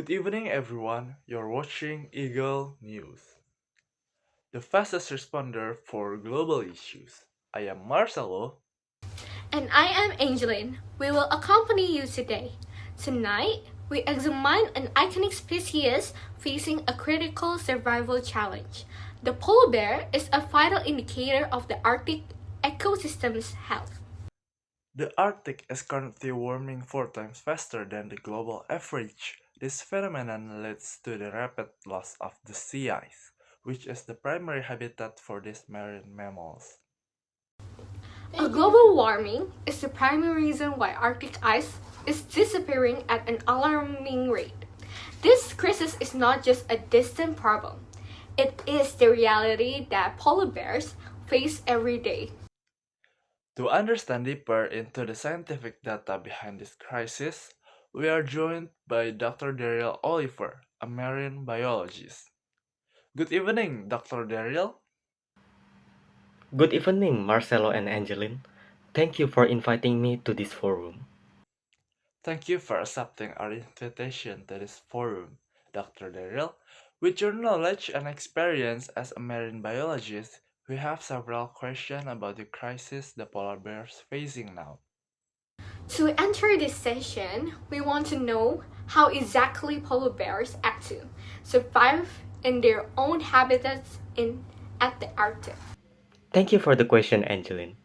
Good evening, everyone. You're watching Eagle News, the fastest responder for global issues. I am Marcello. And I am Angeline. We will accompany you today. Tonight, we examine an iconic species facing a critical survival challenge. The polar bear is a vital indicator of the Arctic ecosystem's health. The Arctic is currently warming 4 times faster than the global average. This phenomenon leads to the rapid loss of the sea ice, which is the primary habitat for these marine mammals. Global warming is the primary reason why Arctic ice is disappearing at an alarming rate. This crisis is not just a distant problem, it is the reality that polar bears face every day. To understand deeper into the scientific data behind this crisis, we are joined by Dr. Darryl Oliver, a marine biologist. Good evening, Dr. Darryl. Good evening, Marcello and Angeline. Thank you for inviting me to this forum. Thank you for accepting our invitation to this forum, Dr. Darryl. With your knowledge and experience as a marine biologist, we have several questions about the crisis the polar bears facing now. To enter this session, we want to know how exactly polar bears act to survive in their own habitats at the Arctic. Thank you for the question, Angeline.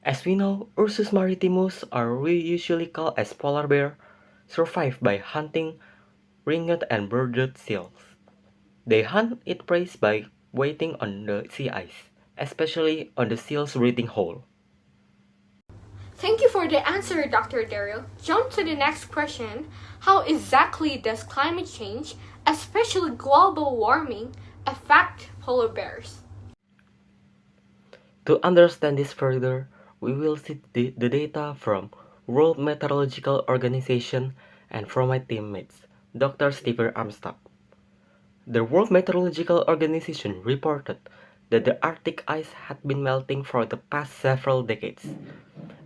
As we know, Ursus maritimus, or we usually call as polar bear, survive by hunting ringed and bird seals. They hunt its prey by waiting on the sea ice, especially on the seal's breathing hole. Thank you for the answer, Dr. Darryl. Jump to the next question. How exactly does climate change, especially global warming, affect polar bears? To understand this further, we will see the data from World Meteorological Organization and from my teammates, Dr. Stephen Armstrong. The World Meteorological Organization reported that the Arctic ice had been melting for the past several decades,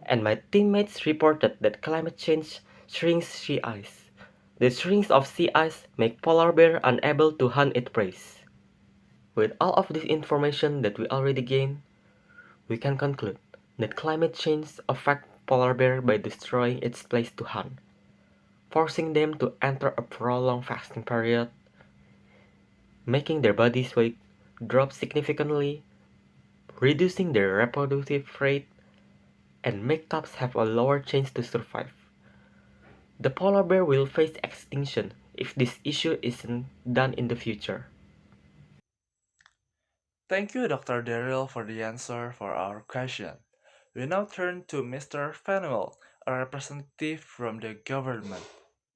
and my teammates reported that climate change shrinks sea ice. The shrinks of sea ice make polar bear unable to hunt its prey. With all of this information that we already gained, we can conclude that climate change affects polar bear by destroying its place to hunt, forcing them to enter a prolonged fasting period, making their body's weight drop significantly, reducing their reproductive rate, and make cubs have a lower chance to survive. The polar bear will face extinction if this issue isn't done in the future. Thank you, Dr. Darryl, for the answer for our question. We now turn to Mr. Fanuel, a representative from the government.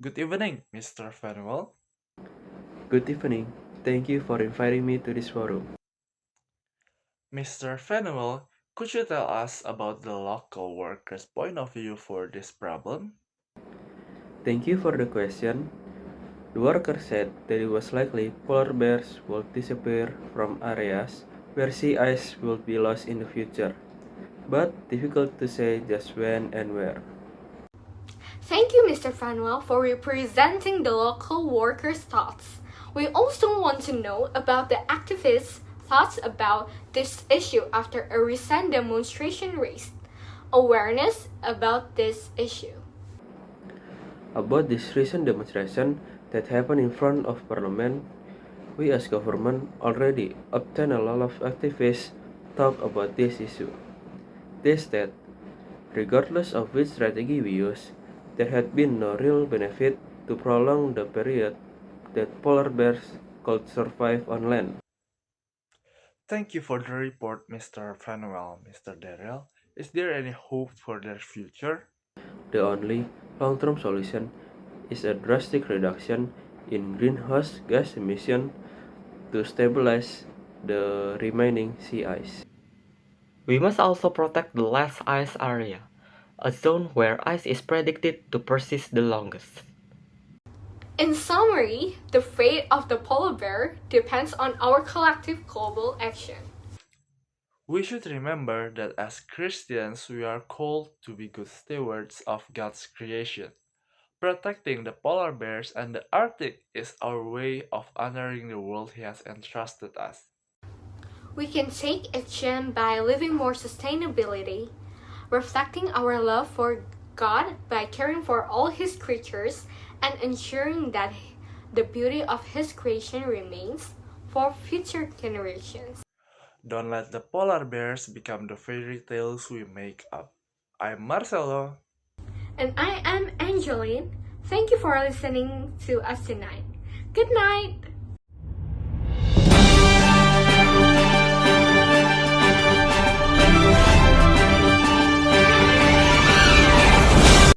Good evening, Mr. Fanuel. Good evening. Thank you for inviting me to this forum. Mr. Fanuel, could you tell us about the local workers' point of view for this problem? Thank you for the question. The worker said that it was likely polar bears will disappear from areas where sea ice will be lost in the future, but difficult to say just when and where. Thank you, Mr. Fanuel, for representing the local workers' thoughts. We also want to know about the activists' thoughts about this issue after a recent demonstration raised awareness about this issue. About this recent demonstration that happened in front of Parliament, we as government already obtained a lot of activists talk about this issue. They said, regardless of which strategy we use, there had been no real benefit to prolong the period that polar bears could survive on land. Thank you for the report, Mr. Fanuel. Mr. Darrell, is there any hope for their future? The only long-term solution is a drastic reduction in greenhouse gas emission to stabilize the remaining sea ice. We must also protect the last ice area, a zone where ice is predicted to persist the longest. In summary, the fate of the polar bear depends on our collective global action. We should remember that as Christians we are called to be good stewards of God's creation. Protecting the polar bears and the Arctic is our way of honoring the world he has entrusted us. We can take action by living more sustainability, reflecting our love for God by caring for all His creatures, and ensuring that the beauty of His creation remains for future generations. Don't let the polar bears become the fairy tales we make up. I'm Marcello. And I am Angeline. Thank you for listening to us tonight. Good night.